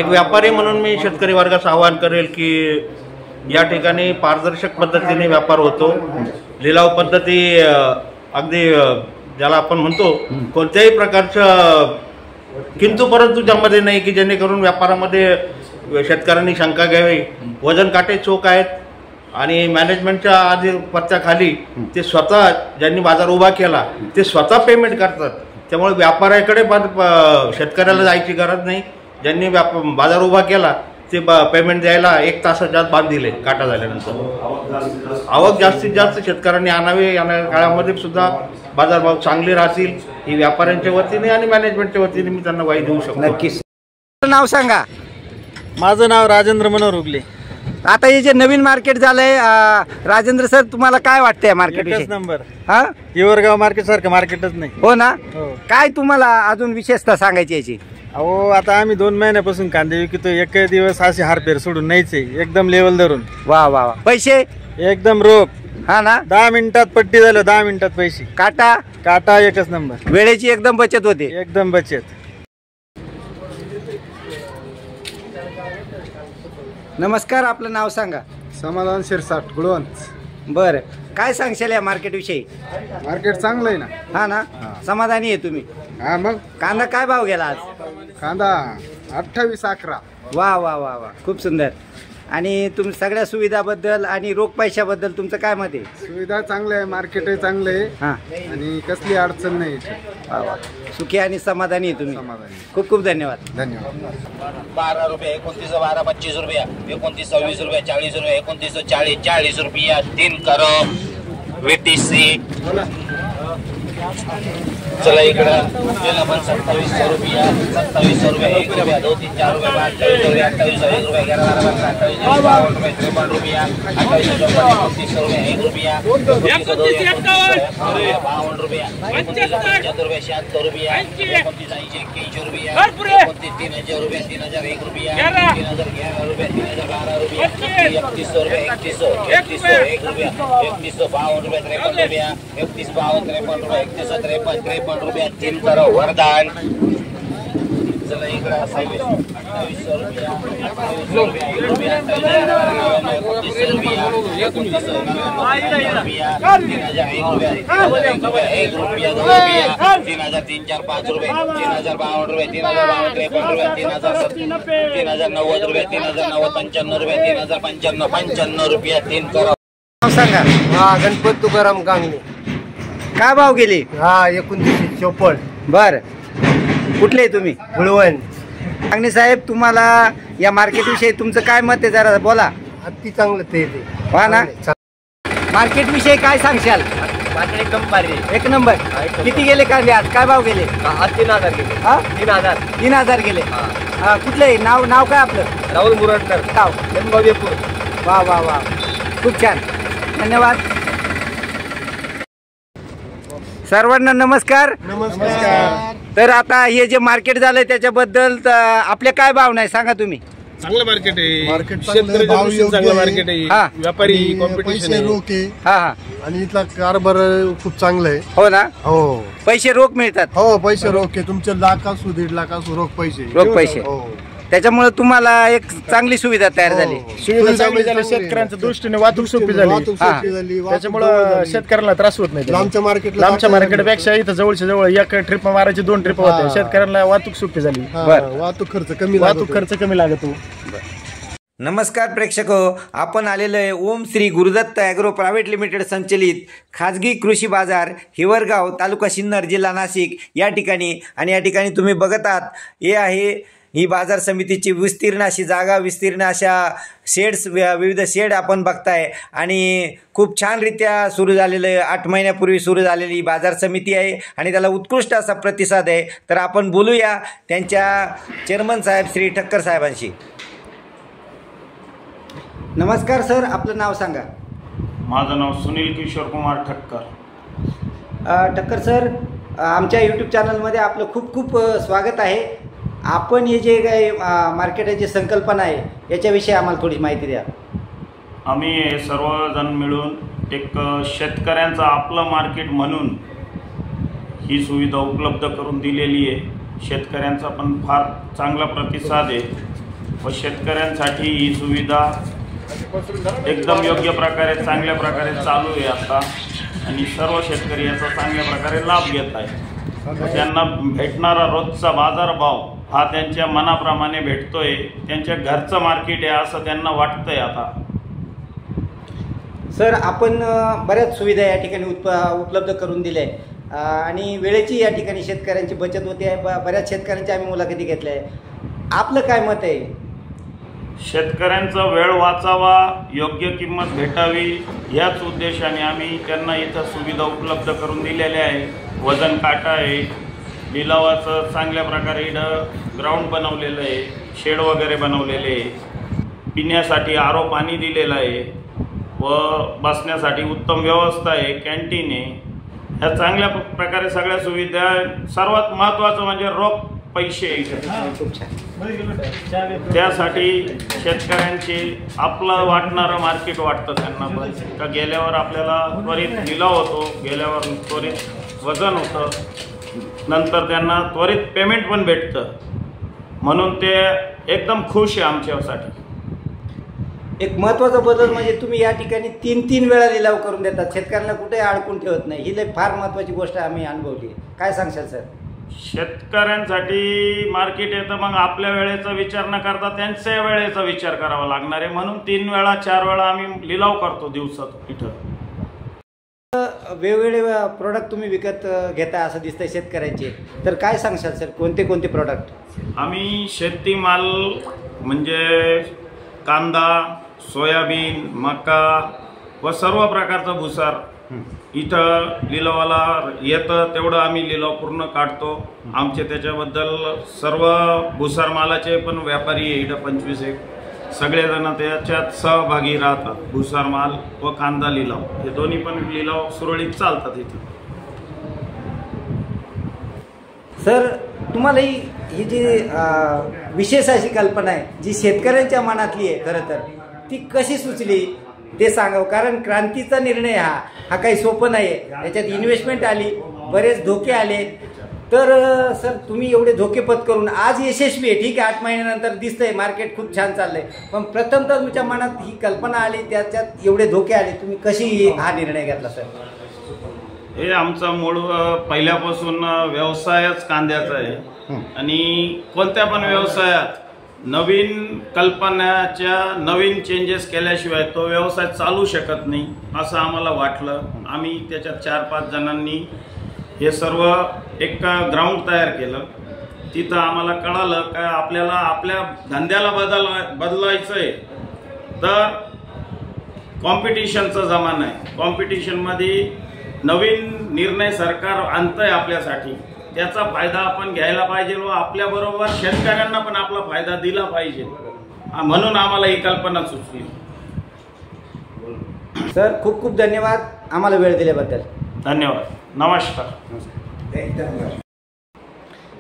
एक व्यापारी म्हणून मी शेतकरी वर्गास आवाहन करेल की या ठिकाणी पारदर्शक पद्धतीने व्यापार होतो। लिलाव पद्धती अगदी ज्याला आपण म्हणतो कोणत्याही प्रकारचं किंतु परंतु ज्यामध्ये नाही की जेणेकरून व्यापारामध्ये शेतकऱ्यांनी शंका घ्यावी। वजन काटे चोख आहेत आणि मॅनेजमेंटच्या आधिपत्याखाली ते स्वतः ज्यांनी बाजार उभा केला ते स्वतः पेमेंट करतात। त्यामुळे व्यापाऱ्याकडे शेतकऱ्याला जायची गरज नाही। ज्यांनी बाजार उभा केला ते पेमेंट द्यायला 1 तासाच्या आत बांध दिले काटा झाल्यानंतर। आवक जास्तीत जास्त शेतकऱ्यांनी आणावी। येणाऱ्या काळामध्ये सुद्धा बाजारभाव चांगले राहतील ही व्यापाऱ्यांच्या वतीने आणि मॅनेजमेंटच्या वतीने मी त्यांना ग्वाही देऊ शकतो। नक्कीच। नाव सांगा। माझं नाव राजेंद्र मनोहर उगले। आता हे जे नवीन मार्केट झालंय राजेंद्र सर तुम्हाला काय वाटतंय मार्केट विषयी? नंबर हा हिवरगाव मार्केट सारखं मार्केटच नाही। हो ना। काय तुम्हाला अजून विशेषता सांगायची याची? अहो आता आम्ही 2 महिन्यापासून कांदे विकतो। एक दिवस असे हारपेर सोडून नाहीच आहे, एकदम लेवल धरून। वा वा वा। पैसे एकदम रोख। हा ना। 10 मिनिटात पट्टी झालं, 10 मिनिटात पैसे। काटा एकच नंबर। वेळेची एकदम बचत होते। एकदम बचत। नमस्कार, आपलं नाव सांगा। समाधान शिरसाट गुळवंत। बरं, काय सांगशाल या मार्केट विषयी? मार्केट चांगलं आहे ना। हा ना, समाधानी आहे तुम्ही? हा मग। कांदा काय भाव गेला आज? कांदा 28-11। वा वा वा वा, खूप सुंदर। आणि तुम सगळ्या सुविधाबद्दल आणि रोख पैशाबद्दल तुमचं काय मत आहे? सुविधा चांगल्या आहे, मार्केटही चांगलं आहे। हां, आणि कसली अडचण नाही। वा वा, सुखी आणि समाधानी आहे तुम्ही। समाधानी। खूप खूप धन्यवाद। धन्यवाद। 12 रुपये 29 12 25 रुपया 29 20 रुपया 40 रुपया 29 40 40 रुपया 3 करो VTC। चला इकडं त्याला पण 2700 रुपया 2700 रुपये 1 रुपया 2 3 4 रुपये 28 रुपया 1 रुपया 11 12 28 रुपये 53 रुपया 28 रुपये 1 रुपया 52 रुपया 52 रुपया 75 रुपये 76 रुपया 29 रुपया 3000 रुपया 3001 रुपया 3011 रुपया 3012 रुपया 3100 रुपये 3100 1 रुपया 3152 रुपये 53 रुपया 3152 53 रुपये 3153 रुपया 3 करो वरदान। चला इकडे 2800 रुपया 1 रुपया 29 रुपया 3001 रुपया 1 रुपया 2 रुपया 3000 3 4 5 रुपये 3052 रुपये 3052 रुपये 3090 रुपये 3090 रुपये 3095 रुपया 3 करो। सांगा। हा, गणपत तुकाराम गांगणे। काय भाव गेले? हा, 2954। बर, कुठले तुम्ही? गुळवंत। गांगणे साहेब, तुम्हाला या मार्केट विषयी तुमचं काय मत आहे जरा बोला। अति चांगलं ते वा ना। मार्केट विषयी काय सांगशाल? मार्केट एकदम भारी। एक नंबर। किती गेले कांदे आज? काय भाव गेले? 3000 गेले। हा, 3000 गेले। कुठले नाव काय आपलं? राहुल मुरडकर। गाव लिंबावेपूर। वा वा वा, खूप छान, धन्यवाद। सर्वांना नमस्कार। नमस्कार। तर आता हे जे मार्केट झालंय त्याच्याबद्दल आपल्या काय भावना आहे सांगा तुम्ही? चांगलं मार्केट आहे। मार्केट शेतकरी चांगलं मार्केट आहे। हा, व्यापारी कॉम्पिटिशन पैसे रोख आहे। हा हा, आणि इथला कारभार खूप चांगला आहे। हो ना। हो, पैसे रोख मिळतात? हो, पैसे रोख आहे। तुमचे लाख असू 1.5 लाख असू रोख पैसे। रोख पैसे। हो, त्याच्यामुळे तुम्हाला एक चांगली सुविधा तयार झाली। सुविधा चांगली झाली, शेतकऱ्यांच्या दृष्टीने वाहतूक सोपी झाली। वाहतूक सोपी झाली। त्याच्यामुळे शेतकऱ्यांना त्रास होत नाही। लांबच्या मार्केटपेक्षा इथं जवळच्या जवळ एक ट्रिप मारायची 2 ट्रिप होते। शेतकऱ्यांना वाहतूक सोपी झाली। वाहतूक खर्च कमी लागतो। नमस्कार प्रेक्षको, आपण आलेलो आहे Om Shri Gurudatta agro private limited संचलित खाजगी कृषी बाजार हिवरगाव, तालुका सिन्नर, जिल्हा नाशिक या ठिकाणी। आणि या ठिकाणी तुम्ही बघत आहात हे आहे ही बाजार समितीची विस्तीर्ण अशी जागा, विस्तीर्ण अशा शेड्स, विविध शेड आपण बघताय। आणि खूप छानरित्या सुरू झालेलं 8 महिन्यापूर्वी सुरू झालेली बाजार समिती आहे आणि त्याला उत्कृष्ट असा प्रतिसाद आहे। तर आपण बोलूया त्यांच्या चेअरमन साहेब श्री ठक्कर साहेबांशी। नमस्कार सर, आपलं नाव सांगा। माझं नाव सुनील किशोर कुमार ठक्कर। ठक्कर सर, आमच्या यूट्यूब चॅनलमध्ये आपलं खूप खूप स्वागत आहे। आपण हे जे काही मार्केटाची संकल्पना आहे याच्याविषयी आम्हाला थोडी माहिती द्या। आम्ही सर्वजण मिळून एक शेतकऱ्यांचं आपलं मार्केट म्हणून ही सुविधा उपलब्ध करून दिलेली आहे। शेतकऱ्यांचा पण फार चांगला प्रतिसाद आहे। व शेतकऱ्यांसाठी ही सुविधा एकदम योग्य प्रकारे चांगल्या प्रकारे चालू आहे आता आणि सर्व शेतकरी याचा चांगल्या प्रकारे लाभ घेत आहे। त्यांना भेटणारा रोजचा बाजारभाव हा त्यांच्या मनाप्रमाणे भेटतोय, त्यांच्या घरचं मार्केट आहे असं त्यांना वाटतंय आता। सर, आपण बऱ्याच सुविधा या ठिकाणी उपलब्ध करून दिल्या आहे आणि वेळेची या ठिकाणी शेतकऱ्यांची बचत होते आहे। बऱ्याच शेतकऱ्यांच्या आम्ही मुलाखती घेतल्या आहे। आपलं काय मत आहे? शेतकऱ्यांचा वेळ वाचावा, योग्य किंमत भेटावी याच उद्देशाने आम्ही त्यांना इथं सुविधा उपलब्ध करून दिलेल्या आहे। वजन काटा आहे, लिलावाचं चांगल्या प्रकारे इथं ग्राउंड बनवलेलं आहे, शेड वगैरे बनवलेले आहे, पिण्यासाठी आरो पाणी दिलेलं आहे व बसण्यासाठी उत्तम व्यवस्था आहे, कॅन्टीन आहे। ह्या चांगल्या प्रकारे सगळ्या सुविधा, सर्वात महत्त्वाचं म्हणजे रोख पैसे त्यासाठी शेतकऱ्यांचे आपलं वाटणारं मार्केट वाटतं त्यांना पण का गेल्यावर आपल्याला त्वरित लिलाव होतो, गेल्यावर त्वरित वजन होतं, नंतर त्यांना त्वरित पेमेंट पण भेटतं, म्हणून ते एकदम खुश आहे आमच्यासाठी। एक महत्त्वाचा बदल म्हणजे तुम्ही या ठिकाणी 3 वेळा लिलाव करून देतात, शेतकऱ्यांना कुठे अडकून ठेवत नाही। ही फार महत्त्वाची गोष्ट आम्ही अनुभवली। काय सांगशाल सर? शेतकऱ्यांसाठी मार्केट येतं, मग आपल्या वेळेचा विचार न करता त्यांच्या वेळेचा विचार करावा लागणार आहे, म्हणून 3 वेळा 4 वेळा आम्ही लिलाव करतो दिवसात इथं। वेगवेगळे प्रोडक्ट तुम्ही विकत घेता असं दिसतंय शेतकऱ्यांचे, तर काय सांगशाल सर, कोणते कोणते प्रोडक्ट? आम्ही शेतीमाल म्हणजे कांदा, सोयाबीन, मका व सर्व प्रकारचा भुसार इथं लिलावाला येतं, तेवढं आम्ही लिलाव पूर्ण काढतो। आमचे त्याच्याबद्दल सर्व भुसार मालाचे पण व्यापारी आहे इथं 25-1 सगळेजण त्याच्यात सहभागी राहतात। भुसार माल व कांदा लिलाव हे दोन्ही पण लिलाव सुरळीत चालतात इथे। सर, तुम्हाला ही जी विशेष अशी कल्पना आहे जी शेतकऱ्यांच्या मनातली आहे, खरं तर ती कशी सुचली ते सांगावं, कारण क्रांतीचा निर्णय हा काही सोपं नाही आहे। याच्यात इन्व्हेस्टमेंट आली, बरेच धोके आले, तर सर तुम्ही एवढे धोके पत्करून आज यशस्वी आहे। ठीक आहे, 8 महिन्यानंतर दिसतंय मार्केट खूप छान चाललंय, पण प्रथमतः तुमच्या मनात ही कल्पना आली, त्याच्यात एवढे धोके आले, तुम्ही कशी हा निर्णय घेतला सर? हे आमचा मूळ पहिल्यापासून व्यवसायच कांद्याचा आहे आणि कोणत्या पण व्यवसायात नवीन कल्पनाच्या नवीन चेंजेस केल्याशिवाय तो व्यवसाय चालू शकत नाही असं आम्हाला वाटलं। आम्ही त्याच्यात 4-5 जणांनी हे सर्व एक ग्राउंड तयार केलं। तिथं आम्हाला कळालं का आपल्याला आपल्या धंद्याला बदलायचं आहे, तर कॉम्पिटिशनचा जमाना आहे। कॉम्पिटिशनमध्ये नवीन निर्णय सरकार आणतंय आपल्यासाठी, त्याचा फायदा आपण घ्यायला पाहिजे व आपल्याबरोबर शेतकऱ्यांना पण आपला फायदा दिला पाहिजे, म्हणून आम्हाला ही कल्पना सुचली। सर, खूप खूप धन्यवाद आम्हाला वेळ दिल्याबद्दल। धन्यवाद, नमस्कार।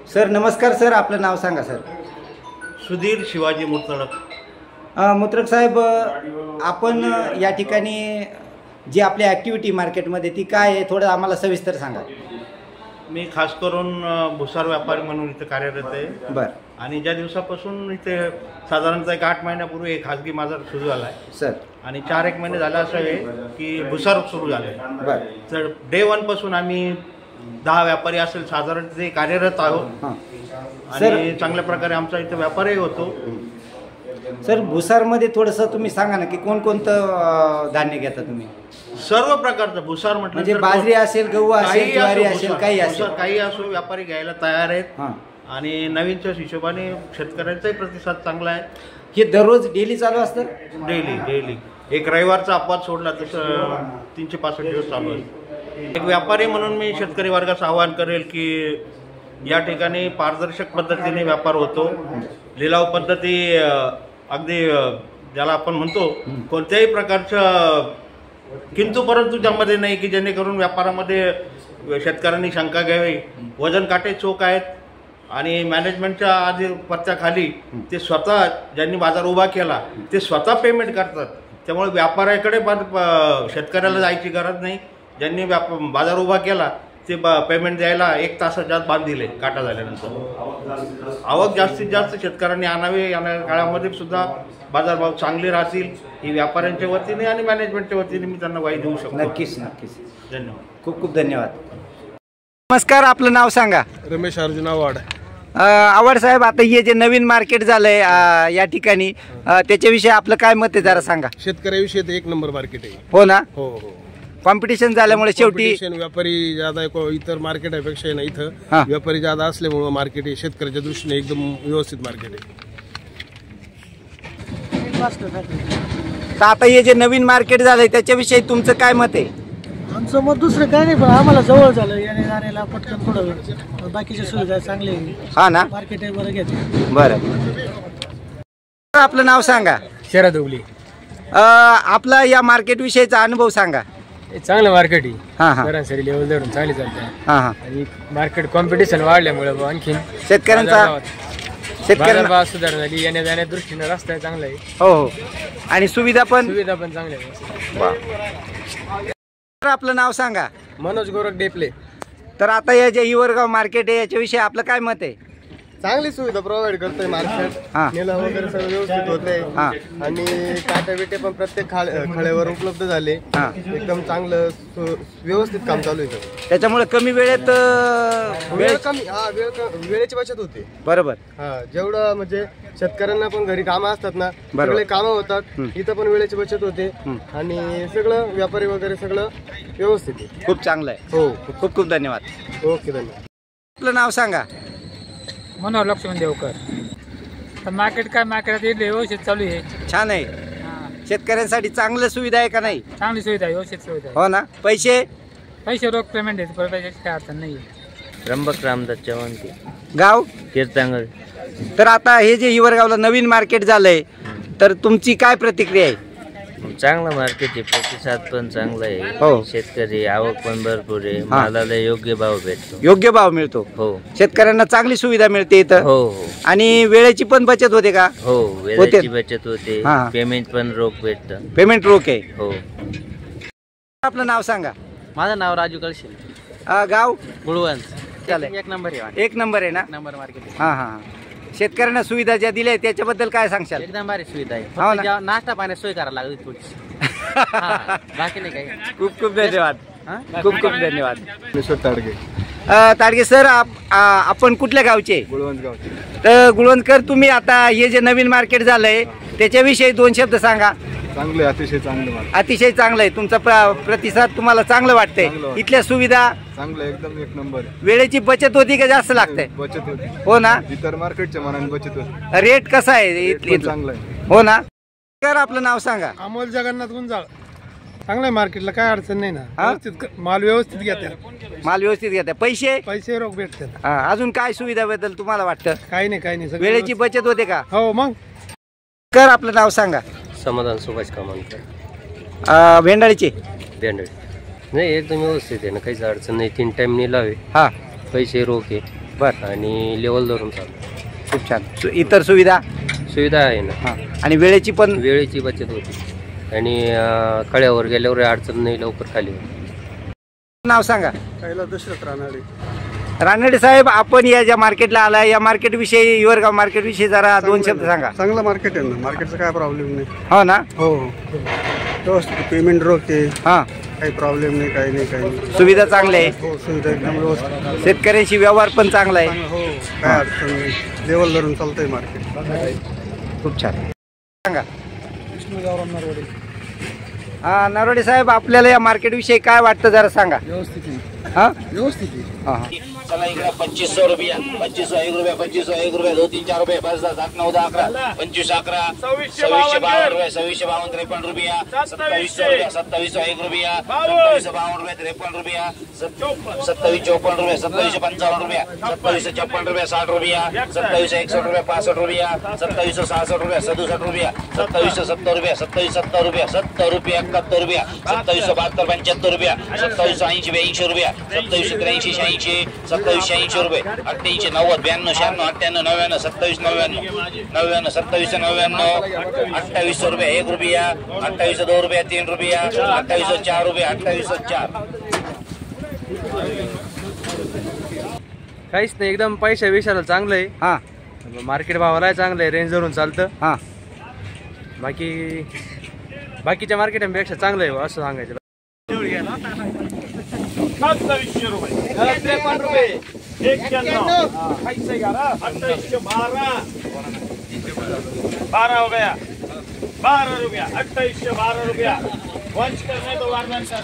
सर नमस्कार। सर, आपलं नाव सांगा सर? सुधीर शिवाजी मुत्रक। मुत्रक साहेब, आपण या ठिकाणी जी आपली ॲक्टिव्हिटी मार्केटमध्ये ती काय आहे, थोडं आम्हाला सविस्तर सांगा। मी खास करून भुसार व्यापारी म्हणून इथे कार्यरत आहे। बरं। आणि ज्या दिवसापासून इथे साधारणतः 8 महिन्यापूर्वी एक खाजगी बाजार सुरू झाला आहे सर, आणि 4-1 महिने झाले असं आहे की भुसार सुरू झाले। बरं। तर डे 1 पासून आम्ही 10 व्यापारी असेल साधारण ते कार्यरत आहोत आणि चांगल्या प्रकारे आमचा इथे व्यापारही होतो। सर, भुसारमध्ये थोडंसं तुम्ही सांगा ना की कोणकोणतं धान्य घेता तुम्ही? सर्व प्रकारचं भुसार म्हटलं म्हणजे बाजरी असेल, गहू असेल, ज्वारी असेल, काही असेल, काही असो, व्यापारी घ्यायला तयार आहेत आणि नवीनच्या हिशोबाने शेतकऱ्यांचाही प्रतिसाद चांगला आहे। हे दररोज डेली चालू असतं? डेली एक रविवारचा अपवाद सोडला तसं 365 दिवस चालू आहे। एक व्यापारी म्हणून मी शेतकरी वर्गाचं आवाहन करेल की या ठिकाणी पारदर्शक पद्धतीने व्यापार होतो। लिलाव पद्धती अगदी ज्याला आपण म्हणतो कोणत्याही प्रकारचं किंतु परंतु त्यामध्ये नाही की जेणेकरून व्यापारामध्ये शेतकऱ्यांनी शंका घ्यावी। वजन काटे चोख आहेत आणि मॅनेजमेंटच्या आधी पत्त्याखाली ते स्वतः ज्यांनी बाजार उभा केला ते स्वतः पेमेंट करतात, त्यामुळे व्यापाऱ्याकडे शेतकऱ्याला जायची गरज नाही। ज्यांनी बाजार उभा केला ते पेमेंट द्यायला 1 तासाच्या आत बांध दिले काटा झाल्यानंतर. आवक जास्तीत जास्त शेतकऱ्यांनी आणावे. येणाऱ्या काळामध्ये सुद्धा बाजारभाव चांगले राहतील ही व्यापाऱ्यांच्या वतीने आणि मॅनेजमेंटच्या वतीने मी त्यांना ग्वाही देऊ शकतो. नक्कीच. धन्यवाद. खूप खूप धन्यवाद. नमस्कार, आपलं नाव सांगा. रमेश अर्जुन आव्हाड. आव्हाड साहेब, आता हे जे नवीन मार्केट झालंय या ठिकाणी त्याच्याविषयी आपलं काय मत आहे जरा सांगा. शेतकऱ्याविषयी तर 1 नंबर मार्केट आहे. हो ना. हो. कॉम्पिटिशन झाल्यामुळे शेवटी व्यापारी ज्यादा इतर मार्केट पेक्षा ना इथं हा. व्यापारी ज्यादा असल्यामुळे मार्केट हे शेतकऱ्याच्या दृष्टीने एकदम व्यवस्थित मार्केट आहे. तर आता हे जे नवीन मार्केट झालंय त्याच्याविषयी तुमचं काय मत आहे. आमचं मत दुसरं काय नाही, पण आम्हाला जवळ झालं येण्या जाण्याला पटकन थोडं बाकीच्या सुविधा चांगली हा ना. मार्केट आहे बरं घेते. बरं, आपलं नाव सांगा. शरद उगली. आपला या मार्केट विषयीचा अनुभव सांगा. चांगलं मार्केट आहे. हा हा सरासरी लेवल धरून चांगली चालते. हा हा. आणि मार्केट कॉम्पिटिशन वाढल्यामुळे आणखीन शेतकऱ्यांचा भाव सुधारणा झाली. येण्या जाण्या दृष्टीने रस्ता चांगला आहे. हो. आणि सुविधा पण चांगल्या आहे. आपलं नाव सांगा. मनोज गोरख डेपले. तर आता या जे हिवरगाव मार्केट आहे याच्याविषयी आपलं काय मत आहे. चांगली सुविधा प्रोव्हाइड करतोय मार्केट. हा. निलाव वगैरे सगळं व्यवस्थित होते. हा. आणि काटा बिटे पण प्रत्येक खळ्यावर उपलब्ध झाले. हा. एकदम चांगलं व्यवस्थित काम चालू आहे. त्याच्यामुळे कमी वेळेत वेळ कमी वेळेची बचत होते. बरोबर. हा, जेवढं म्हणजे शेतकऱ्यांना पण घरी कामं असतात ना, बरोबर. सगळे कामं होतात. इथं पण वेळेची बचत होते आणि सगळं व्यापारी वगैरे सगळं व्यवस्थित आहे. खूप चांगलं आहे. हो. खूप खूप धन्यवाद. ओके, धन्यवाद. आपलं नाव सांगा. मनोहर लक्ष्मण देवकर. तर मार्केट व्यवस्थित चालू आहे. छान आहे. शेतकऱ्यांसाठी चांगलं सुविधा आहे का नाही. चांगली सुविधा आहे, व्यवस्थित सुविधा आहे. हो ना. पैसे रोख पेमेंट आहे, परत काय अडचण नाही. त्र्यंबक रामदास चव्हाण. गाव कीर्तांगल. तर आता हे जे हिवरगावला नवीन मार्केट झालंय तर तुमची काय प्रतिक्रिया आहे. चांगलं मार्केट आहे, प्रतिसाद पण चांगला आहे. हो. शेतकरी आवक पण भरपूर आहे. मालाला योग्य भाव भेटतो. योग्य भाव मिळतो. हो. शेतकऱ्यांना चांगली सुविधा मिळते इथं. हो हो. आणि वेळेची पण बचत होते का. हो, वेळेची बचत होते. पेमेंट पण रोख भेटतं. पेमेंट रोख आहे. हो. आपलं नाव सांगा. माझं नाव राजू कळशे. गाव गुळवंत. चालेल. 1 नंबर आहे. 1 नंबर आहे ना. 1 नंबर मार्केट. हा हा. शेतकऱ्यांना सुविधा ज्या दिल्या त्याच्याबद्दल काय सांगशाल. एकदम भारी सुविधा आहे. हो ना? फक्त नाश्ता पाण्याची सोय करायला लागली थोडीशी. बाकी नाही काही. खूप खूप धन्यवाद. खूप खूप धन्यवाद. ताडगे. ताडगे सर, आपण कुठल्या गावचे. गुळवंत गाव. तर गुळवंतकर, तुम्ही आता हे जे नवीन मार्केट झालंय त्याच्याविषयी 2 शब्द सांगा. चांगले, अतिशय चांगलं. अतिशय चांगलं आहे. तुमचा प्रतिसाद तुम्हाला चांगलं वाटतंय. इथल्या सुविधा चांगलं, एकदम 1 नंबर. वेळेची बचत होती का जास्त लागतंय. बचत होती. हो ना. इतर मार्केटच्या मनाने बचत होती. रेट कसा आहे इथला. चांगलं आहे. हो ना. तर आपलं नाव सांगा. अमोल जगन्नाथ गुंजाळ. चांगलं आहे मार्केटला, काय अडचण नाही ना. माल व्यवस्थित घेतात. माल व्यवस्थित घेता. पैसे रोख भेटतात. अजून काय सुविधाबद्दल तुम्हाला वाटतं. काही नाही. वेळेची बचत होते का. हो मग. कर आपलं नाव सांगा. समाधान सुभाष कामांकर. भेंडाळीचे. भेंडळी. नाही, एकदम व्यवस्थित आहे ना, काहीच अडचण नाही. 3 टाइम निलाव आहे. हा. पैसे रोख आहे. बर. आणि लेवल धरून चालू. खूप छान. इतर सुविधा आहे ना. आणि वेळेची बचत होती. आणि कळ्यावर गेल्यावर अडचण नाही, लवकर खाली होईल. नाव सांगा. दशरथ रानडे. रानडे साहेब, आपण या ज्या मार्केटला आलाय या मार्केट विषयी, हिवरगाव मार्केट विषयी जरा 2 शब्द सांगा. चांगलं मार्केट आहे ना. मार्केटचा काय प्रॉब्लेम नाही. हो ना. हो. व्यवस्थित पेमेंट रोख आहे. हा. काही प्रॉब्लेम नाही, काही नाही. सुविधा चांगली आहे. हो, सुविधा एकदम व्यवस्थित. शेतकऱ्यांशी व्यवहार पण चांगला आहे. हो, काय अडचण नाही. लेवल धरून चालतंय मार्केट. खूप छान. सांगा. नरोडे साहेब, आपल्याला या मार्केट विषयी काय वाटतं जरा सांगा. व्यवस्थित. हा. व्यवस्थित. चला इकडे 2500 रुपया. 2500 1 रुपया. 2500 1 रुपया. 2 3 4 रुपये. 5 10 7 9 10 11 25 11 2652 रुपये. 2652 53 रुपया. 2700 रुपया. 2700 1 रुपया. 2752 रुपये 53 रुपया. 2754 रुपये. 2755 रुपया. 2756 रुपया 60 रुपया. 2761 रुपया 65 रुपया. 2766 रुपया 67 रुपया. 2770 रुपया 2770 रुपया 70 रुपया 71 रुपया. 2772 75 रुपया. 2780 82 रुपया. 2783 86 2780 रुपये. 88 90 92 96 98 99 27 99 99 27 99 2800 रुपये 1 रुपया. 2800 2 रुपया 3 रुपया. 2800 4 रुपये. 2800 4. काहीच नाही, एकदम पैशा विषयाला चांगलं आहे. हा मार्केट भावाला चांगलं आहे, रेंज धरून चालतं. हा बाकीच्या मार्केटांपेक्षा चांगलं आहे असं सांगायचं. 2700 रुपये 53 रुपये 12 हो गया 12 रुपया 2812 रुपया वंश करने तो वारदान का